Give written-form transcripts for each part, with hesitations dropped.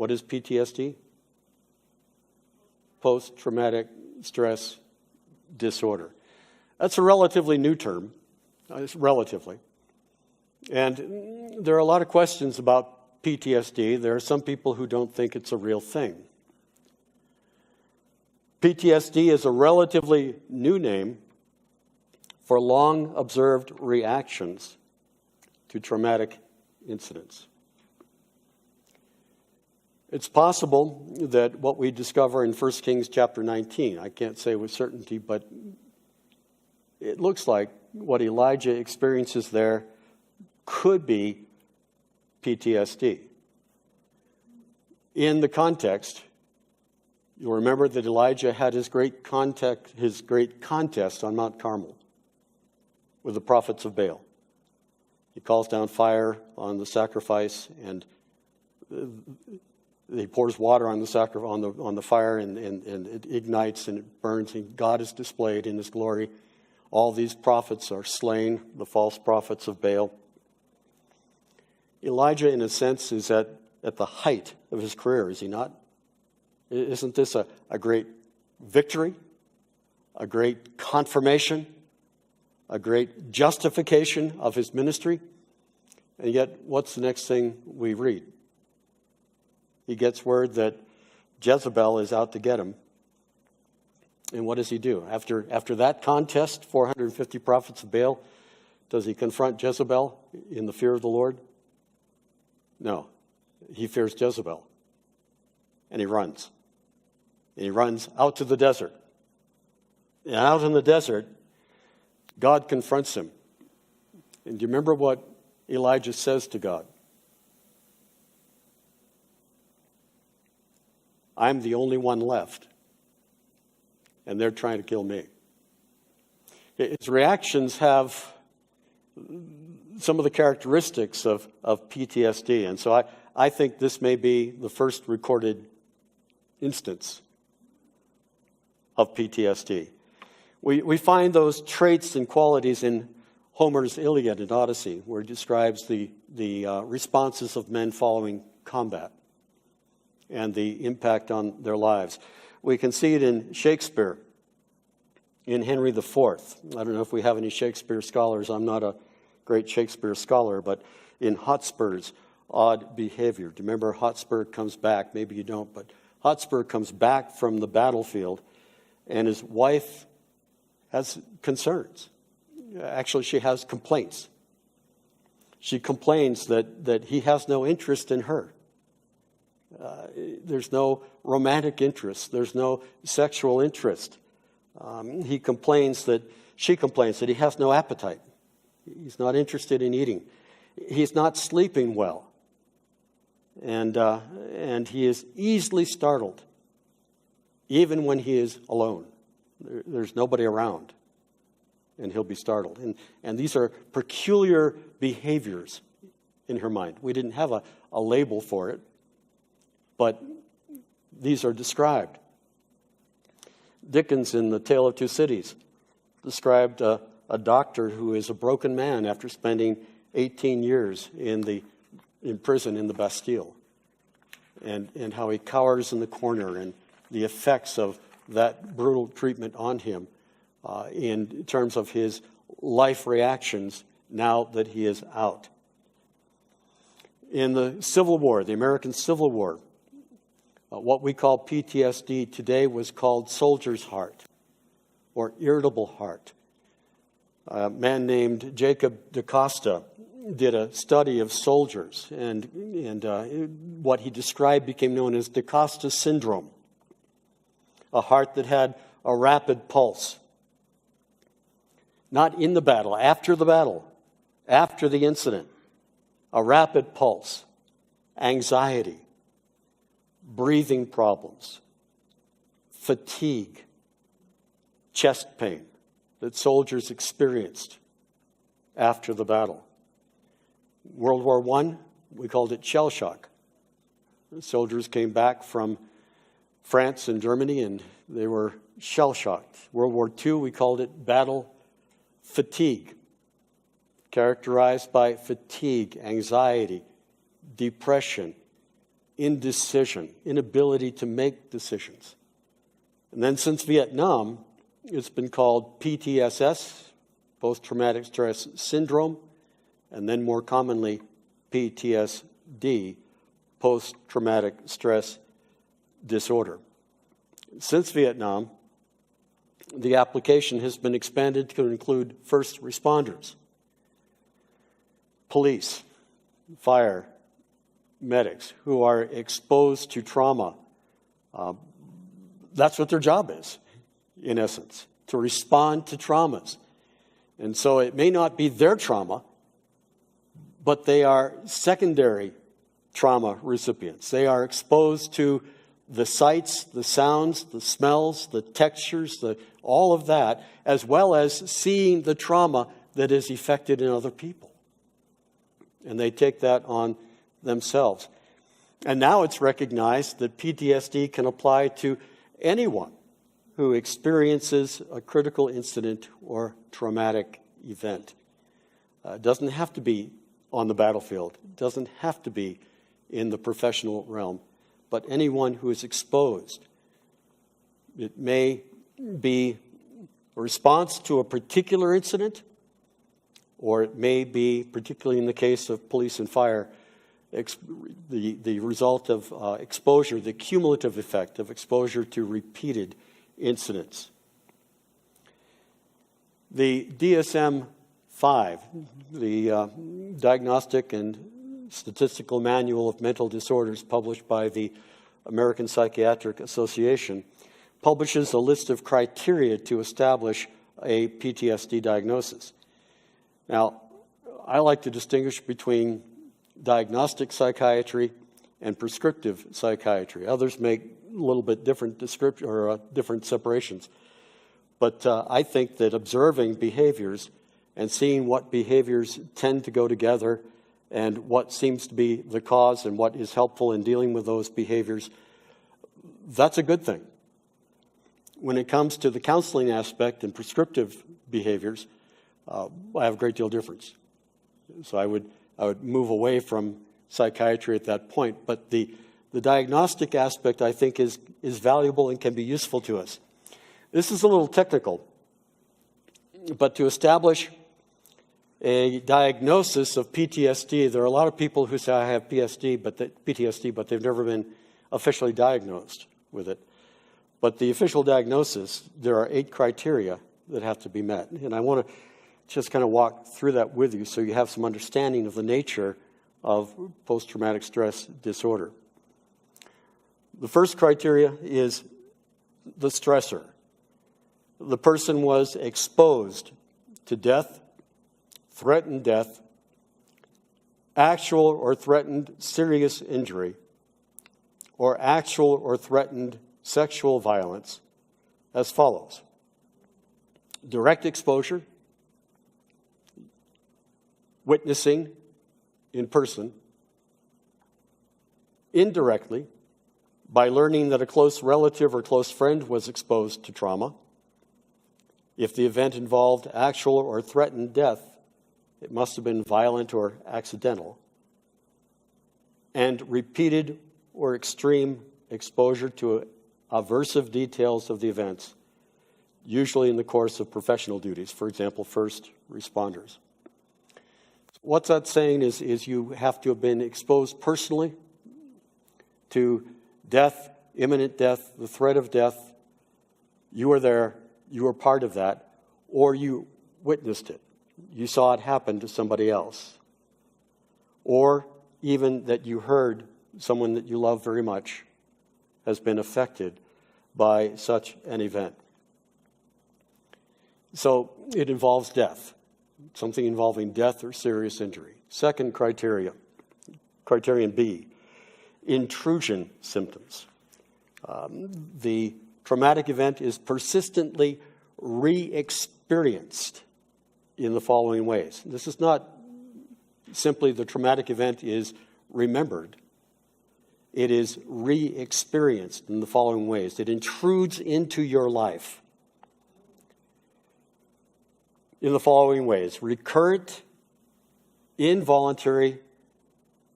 What is PTSD? Post-traumatic stress disorder. That's a relatively new term, relatively. And there are a lot of questions about PTSD. There are some people who don't think it's a real thing. PTSD is a relatively new name for long observed reactions to traumatic incidents. It's possible that what we discover in 1 Kings chapter 19, I can't say with certainty, but it looks like what Elijah experiences there could be PTSD. In the context, you'll remember that Elijah had his great contest on Mount Carmel with the prophets of Baal. He calls down fire on the sacrifice, and he pours water on the fire, and it ignites and it burns, and God is displayed in his glory. All these prophets are slain, the false prophets of Baal. Elijah, in a sense, is at the height of his career, is he not? Isn't this a great victory, a great confirmation, a great justification of his ministry? And yet, what's the next thing we read? He gets word that Jezebel is out to get him. And what does he do? After that contest, 450 prophets of Baal, does he confront Jezebel in the fear of the Lord? No. He fears Jezebel. And he runs. And he runs out to the desert. And out in the desert, God confronts him. And do you remember what Elijah says to God? I'm the only one left, and they're trying to kill me. His reactions have some of the characteristics of PTSD, and so I think this may be the first recorded instance of PTSD. We find those traits and qualities in Homer's Iliad and Odyssey, where he describes the responses of men following combat and the impact on their lives. We can see it in Shakespeare, in Henry IV. I don't know if we have any Shakespeare scholars. I'm not a great Shakespeare scholar, but in Hotspur's odd behavior. Do you remember Hotspur comes back? Maybe you don't, but Hotspur comes back from the battlefield, and his wife has concerns. Actually, she has complaints. She complains that he has no interest in her. There's no romantic interest. There's no sexual interest. She complains that he has no appetite. He's not interested in eating. He's not sleeping well. And he is easily startled, even when he is alone. There's nobody around, and he'll be startled. And these are peculiar behaviors in her mind. We didn't have a label for it, but these are described. Dickens, in The Tale of Two Cities, described a doctor who is a broken man after spending 18 years in prison in the Bastille, and how he cowers in the corner, and the effects of that brutal treatment on him in terms of his life reactions now that he is out. In the Civil War, the American Civil War, what we call PTSD today was called soldier's heart or irritable heart. A man named Jacob DaCosta did a study of soldiers, and what he described became known as DaCosta syndrome, a heart that had a rapid pulse. Not in the battle, after the incident, a rapid pulse, anxiety, breathing problems, fatigue, chest pain that soldiers experienced after the battle. World War I, we called it shell shock. The soldiers came back from France and Germany, and they were shell shocked. World War II, we called it battle fatigue, characterized by fatigue, anxiety, depression, indecision, inability to make decisions. And then since Vietnam, it's been called PTSS, post-traumatic stress syndrome, and then more commonly PTSD, post-traumatic stress disorder. Since Vietnam, the application has been expanded to include first responders, police, fire, medics who are exposed to trauma. That's what their job is, in essence, to respond to traumas. And so it may not be their trauma, but they are secondary trauma recipients. They are exposed to the sights, the sounds, the smells, the textures, all of that, as well as seeing the trauma that is effected in other people. And they take that on themselves. And now it's recognized that PTSD can apply to anyone who experiences a critical incident or traumatic event. It doesn't have to be on the battlefield. It doesn't have to be in the professional realm. But anyone who is exposed, it may be a response to a particular incident, or it may be, particularly in the case of police and fire, the result of exposure, the cumulative effect of exposure to repeated incidents. The DSM-5, the Diagnostic and Statistical Manual of Mental Disorders, published by the American Psychiatric Association, publishes a list of criteria to establish a PTSD diagnosis. Now, I like to distinguish between diagnostic psychiatry and prescriptive psychiatry. Others make a little bit different different separations. But I think that observing behaviors and seeing what behaviors tend to go together and what seems to be the cause and what is helpful in dealing with those behaviors, that's a good thing. When it comes to the counseling aspect and prescriptive behaviors, I have a great deal of difference. So I would move away from psychiatry at that point. But the diagnostic aspect, I think, is valuable and can be useful to us. This is a little technical, but to establish a diagnosis of PTSD, there are a lot of people who say, I have PTSD, but they've never been officially diagnosed with it. But the official diagnosis, there are 8 criteria that have to be met. And I want to just kind of walk through that with you so you have some understanding of the nature of post-traumatic stress disorder. The first criteria is the stressor. The person was exposed to death, threatened death, actual or threatened serious injury, or actual or threatened sexual violence as follows. Direct exposure, witnessing in person, indirectly, by learning that a close relative or close friend was exposed to trauma. If the event involved actual or threatened death, it must have been violent or accidental. And repeated or extreme exposure to aversive details of the events, usually in the course of professional duties, for example, first responders. What that's saying is you have to have been exposed personally to death, imminent death, the threat of death. You were there, you were part of that, or you witnessed it. You saw it happen to somebody else. Or even that you heard someone that you love very much has been affected by such an event. So it involves death, something involving death or serious injury. Second criterion B, intrusion symptoms. The traumatic event is persistently re-experienced in the following ways. This is not simply the traumatic event is remembered. It is re-experienced in the following ways. It intrudes into your life in the following ways: recurrent, involuntary,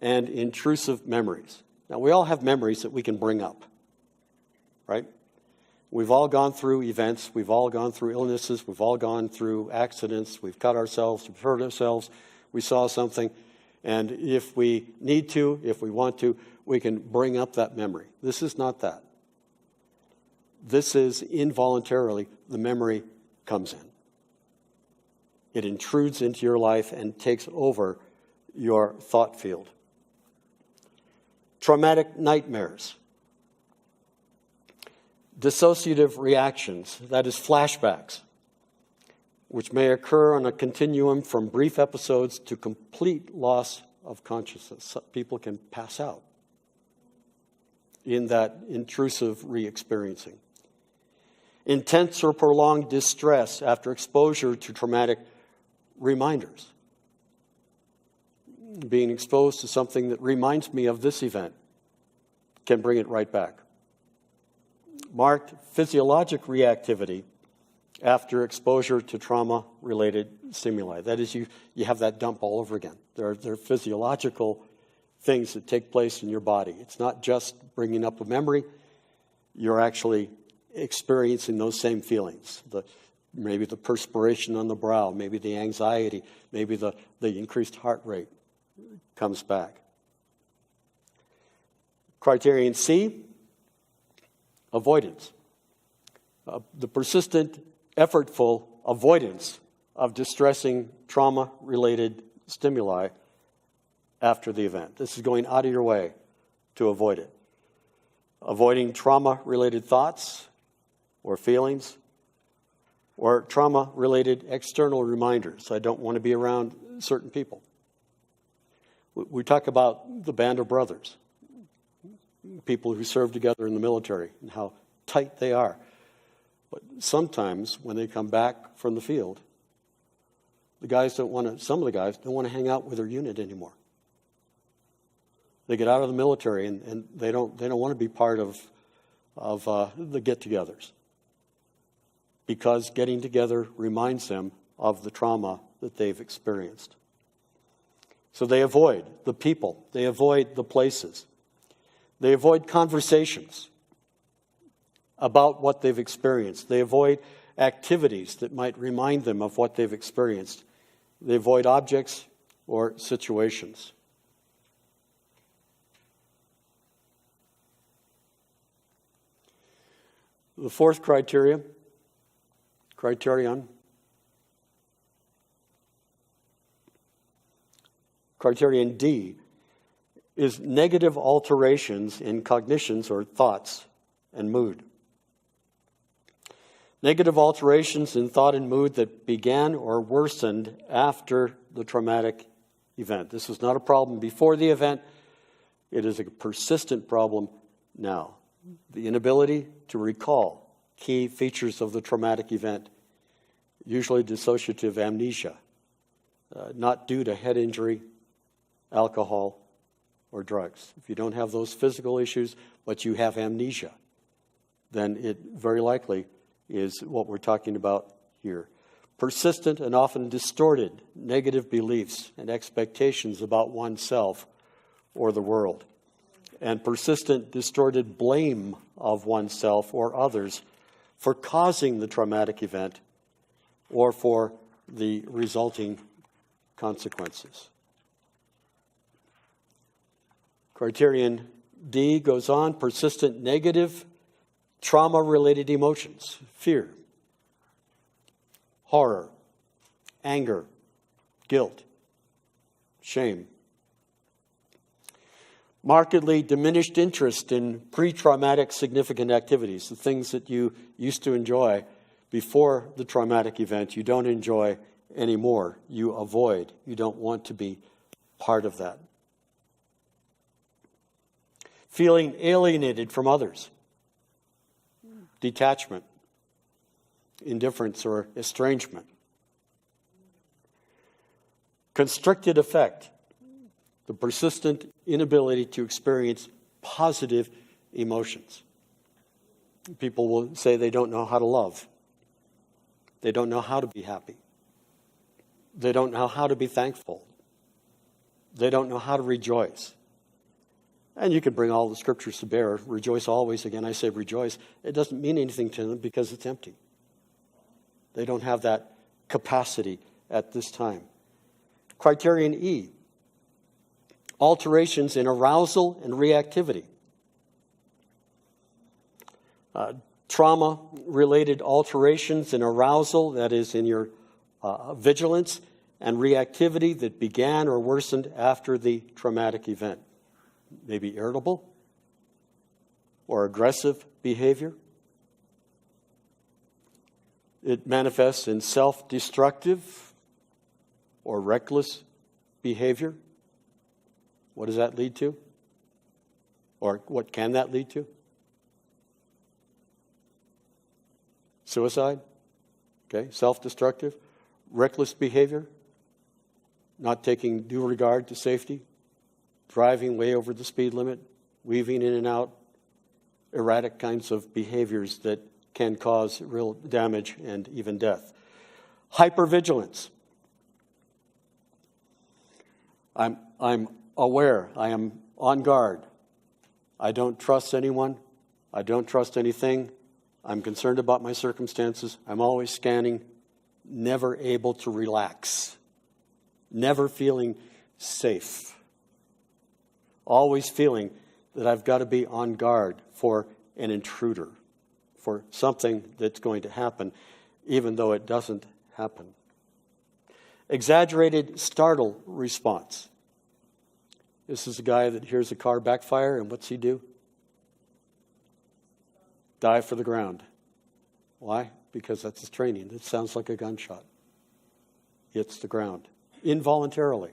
and intrusive memories. Now, we all have memories that we can bring up, right? We've all gone through events. We've all gone through illnesses. We've all gone through accidents. We've cut ourselves. We've hurt ourselves. We saw something. And if we need to, if we want to, we can bring up that memory. This is not that. This is involuntarily, the memory comes in. It intrudes into your life and takes over your thought field. Traumatic nightmares. Dissociative reactions, that is flashbacks, which may occur on a continuum from brief episodes to complete loss of consciousness. People can pass out in that intrusive re-experiencing. Intense or prolonged distress after exposure to traumatic reminders. Being exposed to something that reminds me of this event can bring it right back. Marked physiologic reactivity after exposure to trauma-related stimuli. That is, you have that dump all over again. There are physiological things that take place in your body. It's not just bringing up a memory. You're actually experiencing those same feelings. Maybe the perspiration on the brow, maybe the anxiety, maybe the increased heart rate comes back. Criterion C, avoidance. The persistent, effortful avoidance of distressing trauma-related stimuli after the event. This is going out of your way to avoid it. Avoiding trauma-related thoughts or feelings or trauma-related external reminders. I don't want to be around certain people. We talk about the band of brothers, people who serve together in the military and how tight they are. But sometimes when they come back from the field, some of the guys don't want to hang out with their unit anymore. They get out of the military and they don't want to be part of the get-togethers, because getting together reminds them of the trauma that they've experienced. So they avoid the people. They avoid the places. They avoid conversations about what they've experienced. They avoid activities that might remind them of what they've experienced. They avoid objects or situations. The fourth criterion, criterion D, is negative alterations in cognitions or thoughts and mood. Negative alterations in thought and mood that began or worsened after the traumatic event. This was not a problem before the event. It is a persistent problem now. The inability to recall key features of the traumatic event, usually dissociative amnesia, not due to head injury, alcohol, or drugs. If you don't have those physical issues, but you have amnesia, then it very likely is what we're talking about here. Persistent and often distorted negative beliefs and expectations about oneself or the world. And persistent, distorted blame of oneself or others for causing the traumatic event or for the resulting consequences. Criterion D goes on, persistent negative trauma-related emotions, fear, horror, anger, guilt, shame. Markedly diminished interest in pre-traumatic significant activities, the things that you used to enjoy before the traumatic event, you don't enjoy anymore. You avoid. You don't want to be part of that. Feeling alienated from others. Detachment, indifference, or estrangement. Constricted affect, the persistent inability to experience positive emotions. People will say they don't know how to love. They don't know how to be happy. They don't know how to be thankful. They don't know how to rejoice. And you could bring all the scriptures to bear. Rejoice always. Again, I say rejoice. It doesn't mean anything to them because it's empty. They don't have that capacity at this time. Criterion E, alterations in arousal and reactivity. Trauma-related alterations in arousal, that is in your vigilance, and reactivity that began or worsened after the traumatic event. Maybe irritable or aggressive behavior. It manifests in self-destructive or reckless behavior. What does that lead to? Or what can that lead to? Suicide, okay, self-destructive, reckless behavior, not taking due regard to safety, driving way over the speed limit, weaving in and out, erratic kinds of behaviors that can cause real damage and even death. Hypervigilance. I'm aware, I am on guard. I don't trust anyone, I don't trust anything. I'm concerned about my circumstances. I'm always scanning, never able to relax, never feeling safe, always feeling that I've got to be on guard for an intruder, for something that's going to happen, even though it doesn't happen. Exaggerated startle response. This is a guy that hears a car backfire, and what's he do? Dive for the ground. Why? Because that's his training. It sounds like a gunshot. Hits the ground. Involuntarily.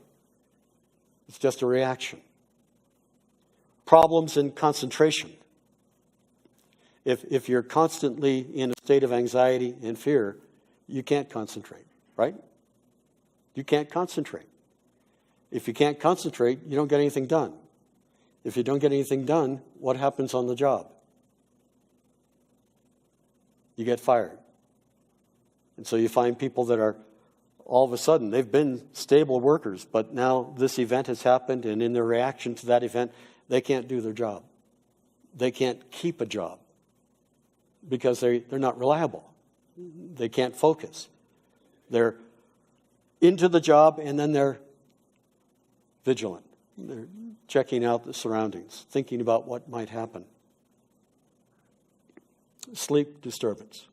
It's just a reaction. Problems in concentration. If you're constantly in a state of anxiety and fear, you can't concentrate, right? You can't concentrate. If you can't concentrate, you don't get anything done. If you don't get anything done, what happens on the job? You get fired. And so you find people that are all of a sudden, they've been stable workers, but now this event has happened, and in their reaction to that event, they can't do their job. They can't keep a job because they're not reliable. They can't focus. They're into the job, and then they're vigilant. They're checking out the surroundings, thinking about what might happen. Sleep disturbance.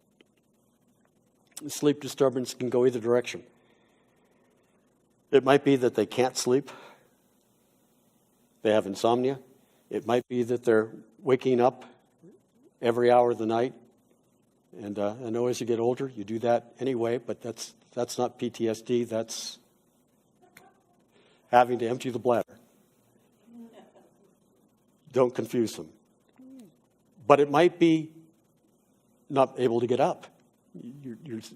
Sleep disturbance can go either direction. It might be that they can't sleep. They have insomnia. It might be that they're waking up every hour of the night. And I know as you get older, you do that anyway, but that's not PTSD. That's having to empty the bladder. Don't confuse them. But it might be not able to get up.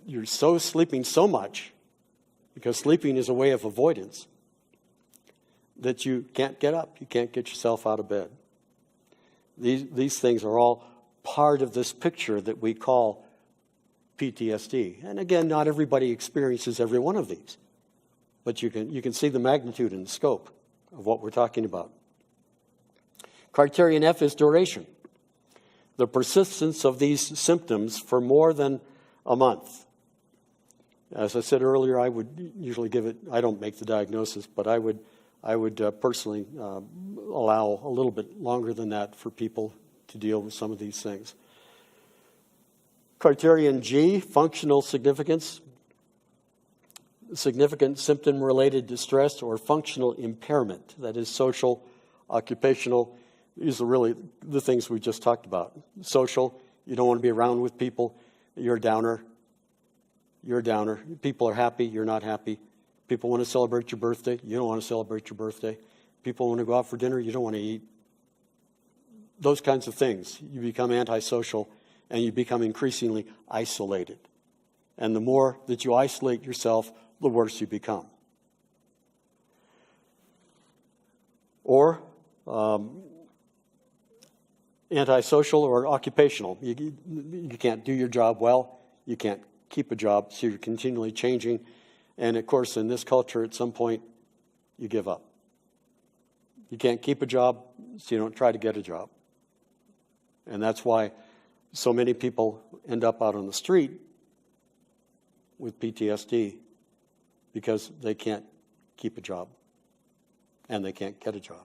You're so sleeping so much, because sleeping is a way of avoidance, that you can't get up. You can't get yourself out of bed. These things are all part of this picture that we call PTSD. And again, not everybody experiences every one of these, but you can see the magnitude and scope of what we're talking about. Criterion F is duration. The persistence of these symptoms for more than a month. As I said earlier, I would usually give it, I don't make the diagnosis, but I would personally allow a little bit longer than that for people to deal with some of these things. Criterion G, functional significance. Significant symptom-related distress or functional impairment, that is social, occupational. These are really the things we just talked about. Social, you don't want to be around with people. You're a downer. You're a downer. People are happy. You're not happy. People want to celebrate your birthday. You don't want to celebrate your birthday. People want to go out for dinner. You don't want to eat. Those kinds of things. You become antisocial, and you become increasingly isolated. And the more that you isolate yourself, the worse you become. Or antisocial or occupational. You can't do your job well. You can't keep a job, so you're continually changing. And of course, in this culture, at some point, you give up. You can't keep a job, so you don't try to get a job. And that's why so many people end up out on the street with PTSD, because they can't keep a job and they can't get a job.